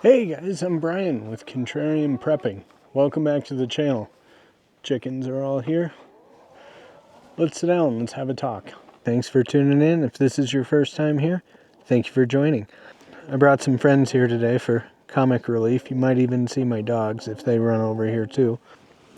Hey guys, I'm Brian with Contrarian Prepping. Welcome back to the channel. Chickens are all here. Let's sit down, let's have a talk. Thanks for tuning in. If this is your first time here, thank you for joining. I brought some friends here today for comic relief. You might even see my dogs if they run over here too.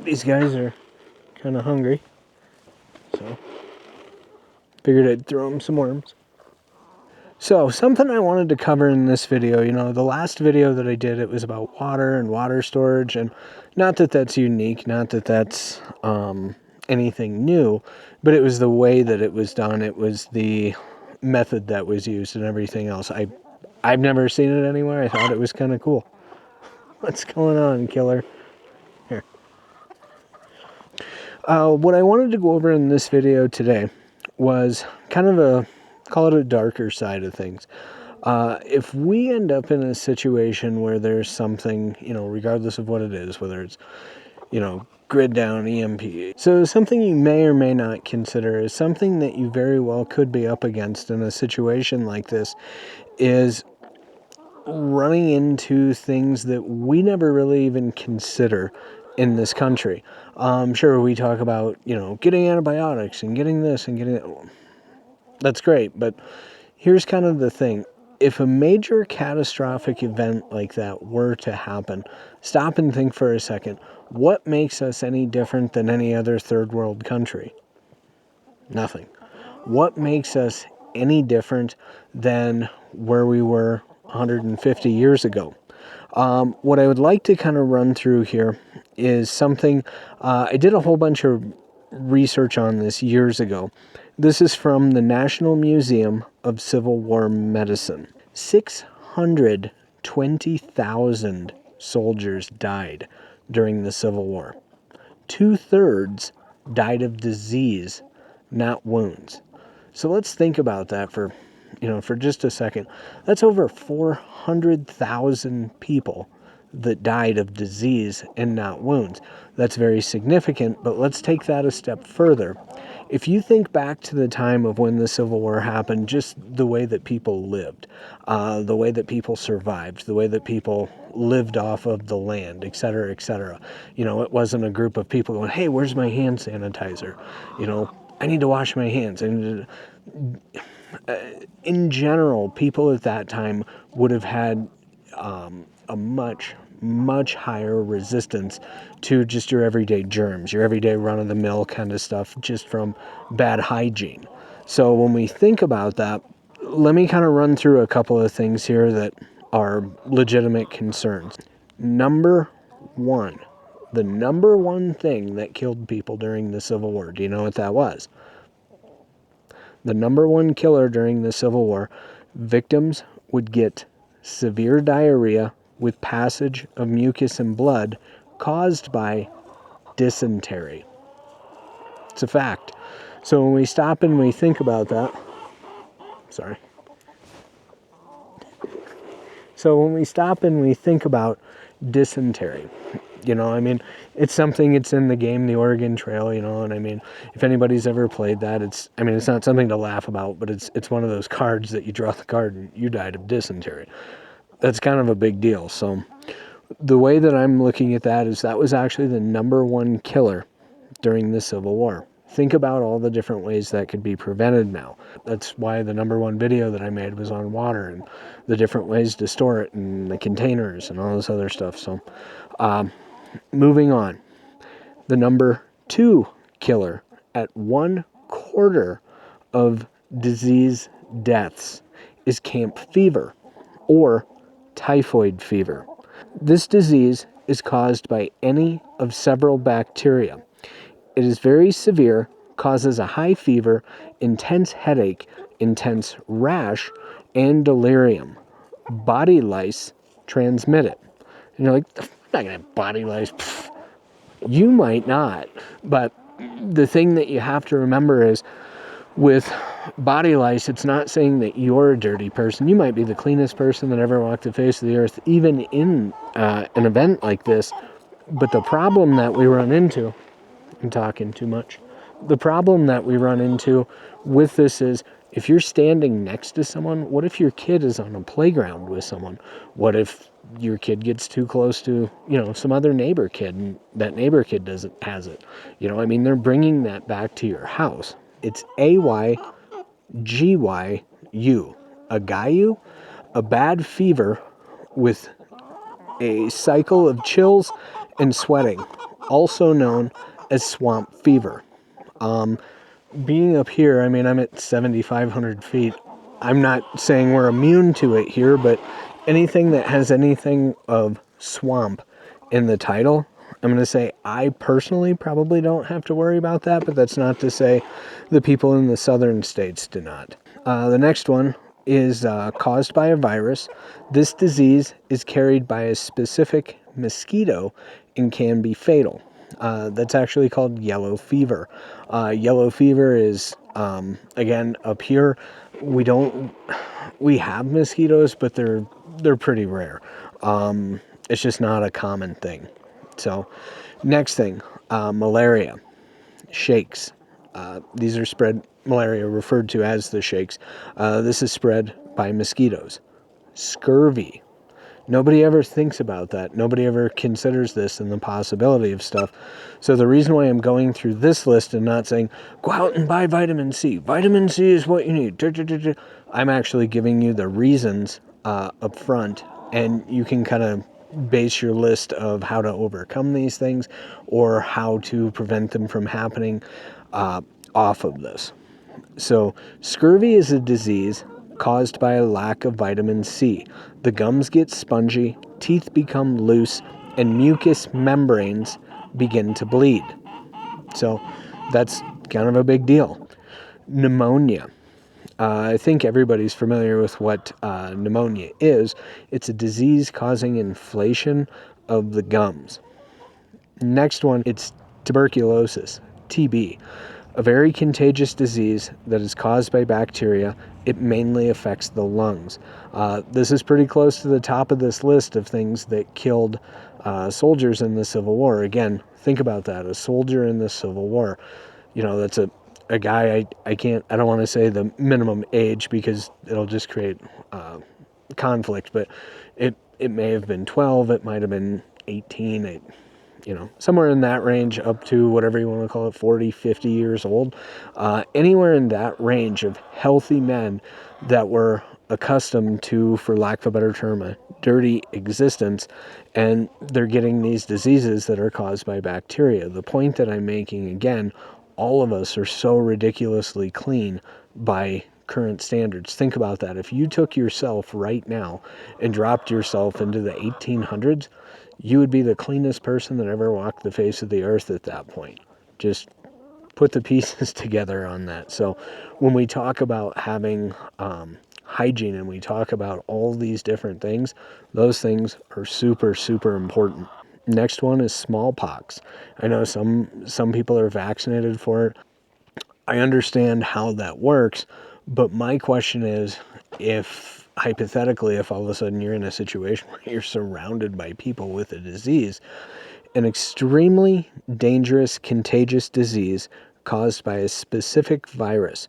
These guys are kind of hungry, so figured I'd throw them some worms. So, something I wanted to cover in this video, the last video that I did, it was about water and water storage, and not that that's unique, not that that's anything new, but it was the way that it was done, it was the method that was used and everything else. I've never seen it anywhere. I thought it was kind of cool. What's going on, killer? Here. What I wanted to go over in this video today was kind of call it a darker side of things. If we end up in a situation where there's something, regardless of what it is, whether it's, grid down, EMP. So something you may or may not consider is something that you very well could be up against in a situation like this is running into things that we never really even consider in this country. Sure, we talk about, getting antibiotics and getting this and getting that. That's great, but here's kind of the thing. If a major catastrophic event like that were to happen, stop and think for a second. What makes us any different than any other third world country? Nothing. What makes us any different than where we were 150 years ago? What I would like to kind of run through here is something, I did a whole bunch of research on this years ago. This is from the National Museum of Civil War Medicine. 620,000 soldiers died during the Civil War. 2/3 died of disease, not wounds. So let's think about that for just a second. That's over 400,000 people that died of disease and not wounds. That's very significant, but let's take that a step further. If you think back to the time of when the Civil War happened, just the way that people lived, the way that people survived, the way that people lived off of the land, et cetera, et cetera. It wasn't a group of people going, hey, where's my hand sanitizer? I need to wash my hands. And in general, people at that time would have had a much higher resistance to just your everyday germs, your everyday run-of-the-mill kind of stuff, just from bad hygiene. So when we think about that, let me kind of run through a couple of things here that are legitimate concerns. Number one, the number one thing that killed people during the Civil War, do you know what that was? The number one killer during the Civil War, victims would get severe diarrhea with passage of mucus and blood caused by dysentery. It's a fact. So when we stop and we think about that, So when we stop and we think about dysentery, it's something, it's in the game, the Oregon Trail, and if anybody's ever played that, it's not something to laugh about, but it's one of those cards that you draw the card and you died of dysentery. That's kind of a big deal. So the way that I'm looking at that is that was actually the number one killer during the Civil War. Think about all the different ways that could be prevented now. That's why the number one video that I made was on water and the different ways to store it and the containers and all this other stuff. So moving on. The number two killer at 1/4 of disease deaths is camp fever or typhoid fever. This disease is caused by any of several bacteria. It is very severe, causes a high fever, intense headache, intense rash, and delirium. Body lice transmit it. And you're like, I'm not going to have body lice. Pfft. You might not, but the thing that you have to remember is with body lice, it's not saying that you're a dirty person. You might be the cleanest person that ever walked the face of the earth, even in an event like this. But the problem that we run into, I'm talking too much. The problem that we run into with this is if you're standing next to someone, what if your kid is on a playground with someone? What if your kid gets too close to, some other neighbor kid, and that neighbor kid has it. They're bringing that back to your house. It's AYGYU, a gayu, a bad fever with a cycle of chills and sweating, also known as swamp fever. Being up here, I'm at 7,500 feet. I'm not saying we're immune to it here, but anything that has anything of swamp in the title, I'm going to say I personally probably don't have to worry about that, but that's not to say the people in the southern states do not. The next one is caused by a virus. This disease is carried by a specific mosquito and can be fatal. That's actually called yellow fever. Yellow fever is, again, up here, we have mosquitoes, but they're pretty rare. It's just not a common thing. So, next thing, malaria, shakes. These are spread, malaria referred to as the shakes. This is spread by mosquitoes. Scurvy. Nobody ever thinks about that. Nobody ever considers this and the possibility of stuff. So the reason why I'm going through this list and not saying, go out and buy vitamin C. Vitamin C is what you need. I'm actually giving you the reasons up front, and you can kind of base your list of how to overcome these things or how to prevent them from happening off of this. So scurvy is a disease caused by a lack of vitamin C. The gums get spongy, teeth become loose, and mucous membranes begin to bleed. So that's kind of a big deal. Pneumonia. I think everybody's familiar with what pneumonia is. It's a disease causing inflation of the gums. Next one, it's tuberculosis, TB. A very contagious disease that is caused by bacteria. It mainly affects the lungs. This is pretty close to the top of this list of things that killed soldiers in the Civil War. Again, think about that. A soldier in the Civil War. That's a guy, I don't want to say the minimum age because it'll just create conflict, but it may have been 12, it might have been 18, somewhere in that range up to whatever you want to call it, 40, 50 years old. Anywhere in that range of healthy men that were accustomed to, for lack of a better term, a dirty existence, and they're getting these diseases that are caused by bacteria. The point that I'm making, again, all of us are so ridiculously clean by current standards. Think about that. If you took yourself right now and dropped yourself into the 1800s, you would be the cleanest person that ever walked the face of the earth at that point. Just put the pieces together on that. So when we talk about having hygiene and we talk about all these different things, those things are super, super important. Next one is smallpox. I know some people are vaccinated for it. I understand how that works, but my question is, if hypothetically, if all of a sudden you're in a situation where you're surrounded by people with a disease, an extremely dangerous, contagious disease caused by a specific virus.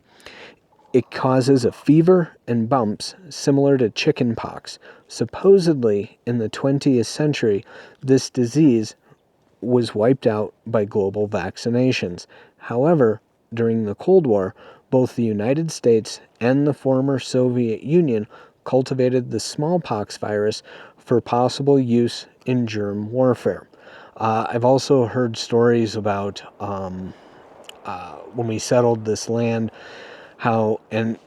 It causes a fever and bumps similar to chickenpox. Supposedly, in the 20th century, this disease was wiped out by global vaccinations. However, during the Cold War, both the United States and the former Soviet Union cultivated the smallpox virus for possible use in germ warfare. I've also heard stories about when we settled this land, how, and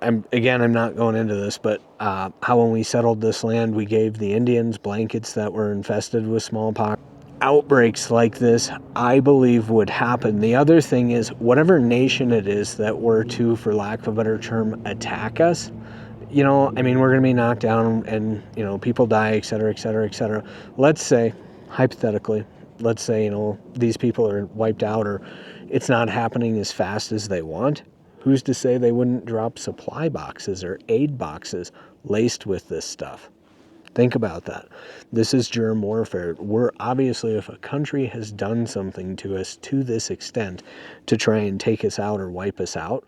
I'm not going into this, but how when we settled this land, we gave the Indians blankets that were infested with smallpox. Outbreaks like this, I believe, would happen. The other thing is, whatever nation it is that were to, for lack of a better term, attack us, we're going to be knocked down and, people die, et cetera, et cetera, et cetera. Let's say, hypothetically, these people are wiped out or it's not happening as fast as they want. Who's to say they wouldn't drop supply boxes or aid boxes laced with this stuff? Think about that. This is germ warfare. We're obviously, if a country has done something to us to this extent to try and take us out or wipe us out,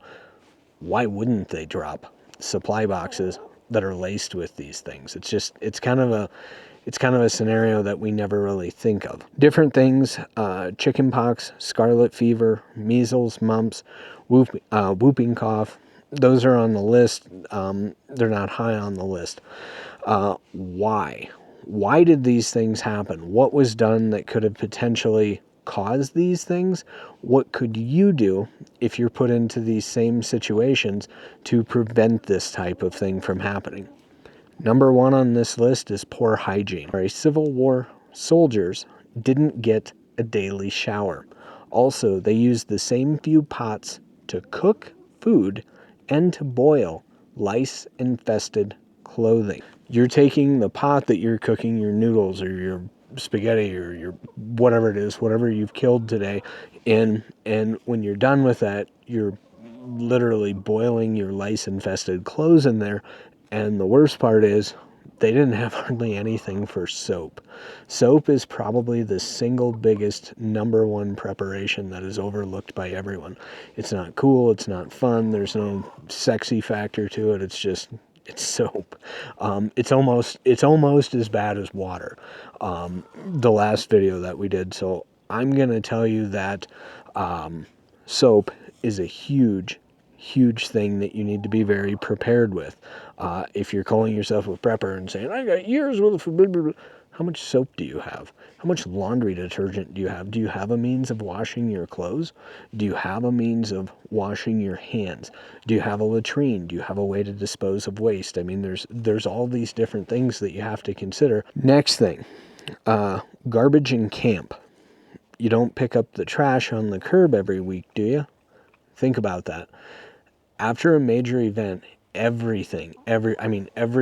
why wouldn't they drop supply boxes that are laced with these things. It's kind of a scenario that we never really think of. Different things, chickenpox, scarlet fever, measles, mumps, whooping cough. Those are on the list. They're not high on the list. Why? Why did these things happen? What was done that could have potentially caused these things? What could you do if you're put into these same situations to prevent this type of thing from happening? Number one on this list is poor hygiene. Our Civil War soldiers didn't get a daily shower. Also, they used the same few pots to cook food and to boil lice-infested clothing. You're taking the pot that you're cooking your noodles or your spaghetti or your whatever it is, whatever you've killed today, and when you're done with that, you're literally boiling your lice-infested clothes in there. And the worst part is they didn't have hardly anything for soap. Soap is probably the single biggest number one preparation that is overlooked by everyone. It's not cool. It's not fun. There's no sexy factor to it. It's soap. It's almost as bad as water. The last video that we did. So I'm going to tell you that soap is a huge thing that you need to be very prepared with. If you're calling yourself a prepper and saying, I got years worth of blah, blah, blah. How much soap do you have? How much laundry detergent do you have? Do you have a means of washing your clothes? Do you have a means of washing your hands? Do you have a latrine? Do you have a way to dispose of waste? I mean, there's all these different things that you have to consider. Next thing, garbage in camp. You don't pick up the trash on the curb every week, do you? Think about that. After a major event, every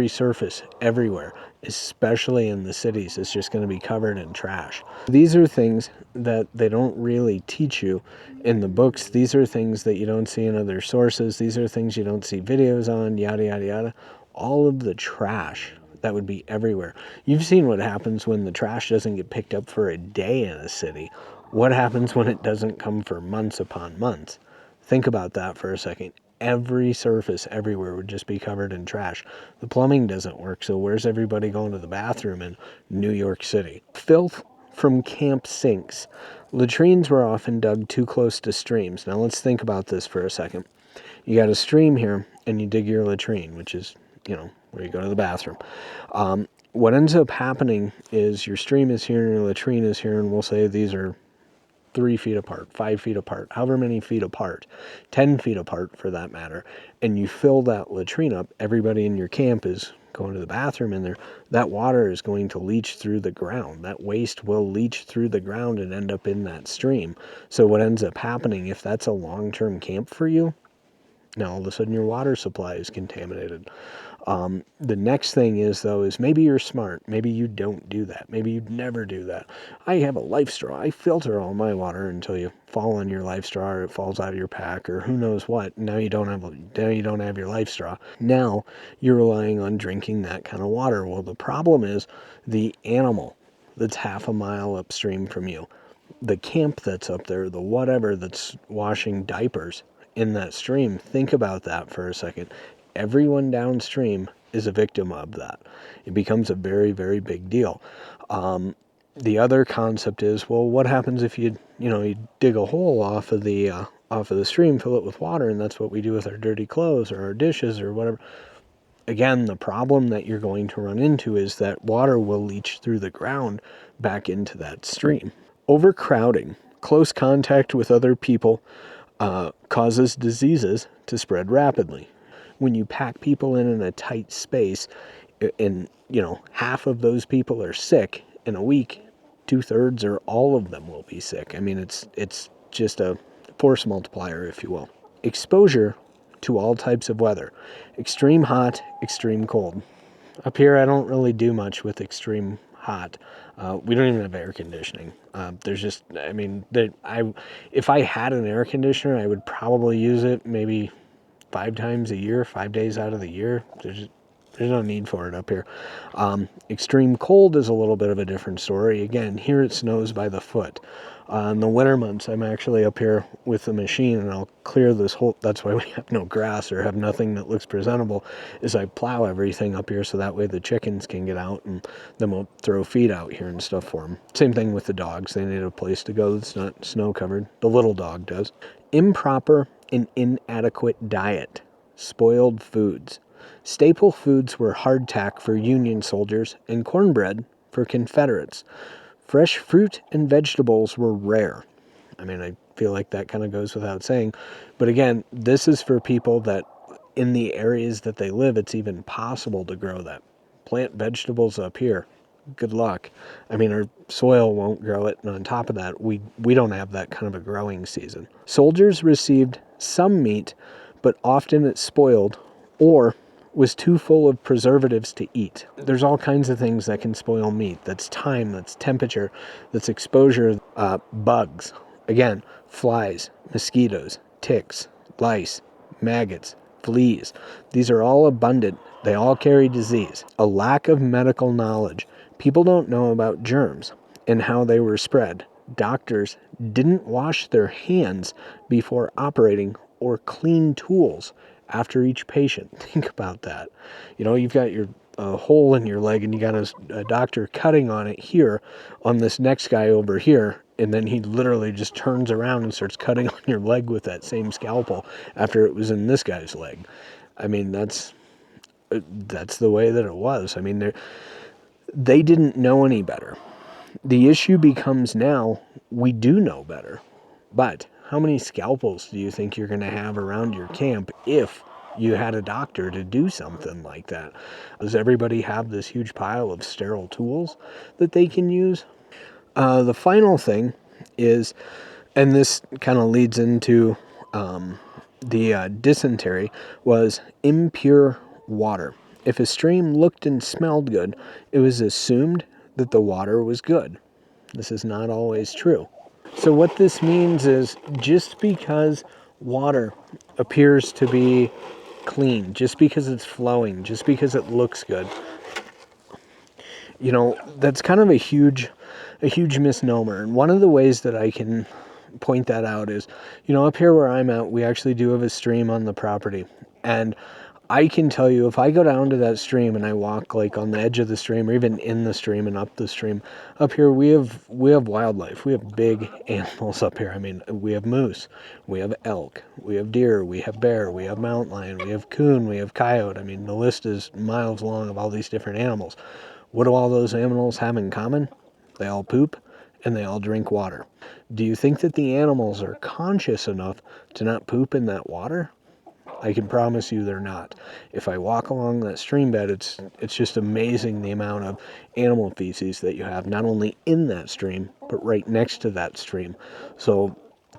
surface, everywhere, especially in the cities, is just going to be covered in trash. These are things that they don't really teach you in the books. These are things that you don't see in other sources. These are things you don't see videos on, yada, yada, yada. All of the trash that would be everywhere. You've seen what happens when the trash doesn't get picked up for a day in a city. What happens when it doesn't come for months upon months? Think about that for a second. Every surface everywhere would just be covered in trash. The plumbing doesn't work, so where's everybody going to the bathroom in New York City? Filth from camp sinks. Latrines were often dug too close to streams. Now let's think about this for a second. You got a stream here, and you dig your latrine, which is, where you go to the bathroom. What ends up happening is your stream is here and your latrine is here, and we'll say these are 3 feet apart, 5 feet apart, however many feet apart, 10 feet apart for that matter, and you fill that latrine up, everybody in your camp is going to the bathroom in there, that water is going to leach through the ground. That waste will leach through the ground and end up in that stream. So what ends up happening, if that's a long-term camp for you, now all of a sudden your water supply is contaminated. The next thing is, though, is maybe you're smart. Maybe you don't do that. Maybe you'd never do that. I have a life straw. I filter all my water until you fall on your life straw or it falls out of your pack or who knows what. Now you don't have your life straw. Now you're relying on drinking that kind of water. Well, the problem is the animal that's half a mile upstream from you, the camp that's up there, the whatever that's washing diapers in that stream. Think about that for a second. Everyone downstream is a victim of that. It becomes a very, very big deal. The other concept is, well, what happens if you dig a hole off of the stream, fill it with water, and that's what we do with our dirty clothes or our dishes or whatever. Again, the problem that you're going to run into is that water will leach through the ground back into that stream. Overcrowding, close contact with other people, causes diseases to spread rapidly. When you pack people in a tight space and, half of those people are sick in a week, 2/3 or all of them will be sick. I mean, it's just a force multiplier, if you will. Exposure to all types of weather. Extreme hot, extreme cold. Up here, I don't really do much with extreme hot. We don't even have air conditioning. If I had an air conditioner, I would probably use it maybe 5 times a year, 5 days out of the year. There's no need for it up here. Extreme cold is a little bit of a different story. Again, here it snows by the foot. In the winter months, I'm actually up here with the machine, and I'll clear this whole, that's why we have no grass or have nothing that looks presentable, is I plow everything up here so that way the chickens can get out, and then we'll throw feed out here and stuff for them. Same thing with the dogs. They need a place to go that's not snow covered. The little dog does. Improper and inadequate diet. Spoiled foods. Staple foods were hardtack for Union soldiers and cornbread for Confederates. Fresh fruit and vegetables were rare. I mean, I feel like that kind of goes without saying. But again, this is for people that in the areas that they live, it's even possible to grow that. Plant vegetables up here. Good luck. I mean, our soil won't grow it. And on top of that, we don't have that kind of a growing season. Soldiers received some meat, but often it's spoiled or was too full of preservatives to eat. There's all kinds of things that can spoil meat. That's time, that's temperature, that's exposure, bugs. Again, flies, mosquitoes, ticks, lice, maggots, fleas. These are all abundant. They all carry disease. A lack of medical knowledge. People don't know about germs and how they were spread. Doctors didn't wash their hands before operating or clean tools after each patient. Think about that. You know, you've got your hole in your leg and you got a doctor cutting on it here on this next guy over here, and then he literally just turns around and starts cutting on your leg with that same scalpel after it was in this guy's leg. I mean, that's the way that it was. I mean, they didn't know any better. The issue becomes now we do know better, but how many scalpels do you think you're going to have around your camp if you had a doctor to do something like that? Does everybody have this huge pile of sterile tools that they can use? The final thing is, and this kind of leads into the dysentery, was impure water. If a stream looked and smelled good, it was assumed that the water was good. This is not always true. So what this means is just because water appears to be clean, just because it's flowing, just because it looks good, you know, that's kind of a huge misnomer. And one of the ways that I can point that out is, you know, up here where I'm at, we actually do have a stream on the property. And I can tell you, if I go down to that stream and I walk like on the edge of the stream or even in the stream and up the stream, up here we have wildlife. We have big animals up here. I mean, we have moose, we have elk, we have deer, we have bear, we have mountain lion, we have coon, we have coyote. I mean, the list is miles long of all these different animals. What do all those animals have in common? They all poop and they all drink water. Do you think that the animals are conscious enough to not poop in that water? I can promise you they're not. If I walk along that stream bed, it's just amazing the amount of animal feces that you have, not only in that stream, but right next to that stream. So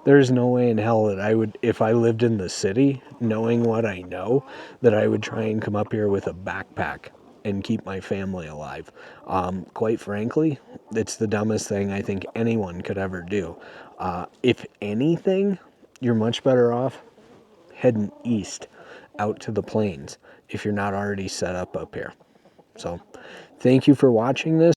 there's no way in hell that I would, if I lived in the city, knowing what I know, that I would try and come up here with a backpack and keep my family alive. Quite frankly, it's the dumbest thing I think anyone could ever do. If anything, you're much better off heading east out to the plains if you're not already set up here. So thank you for watching this.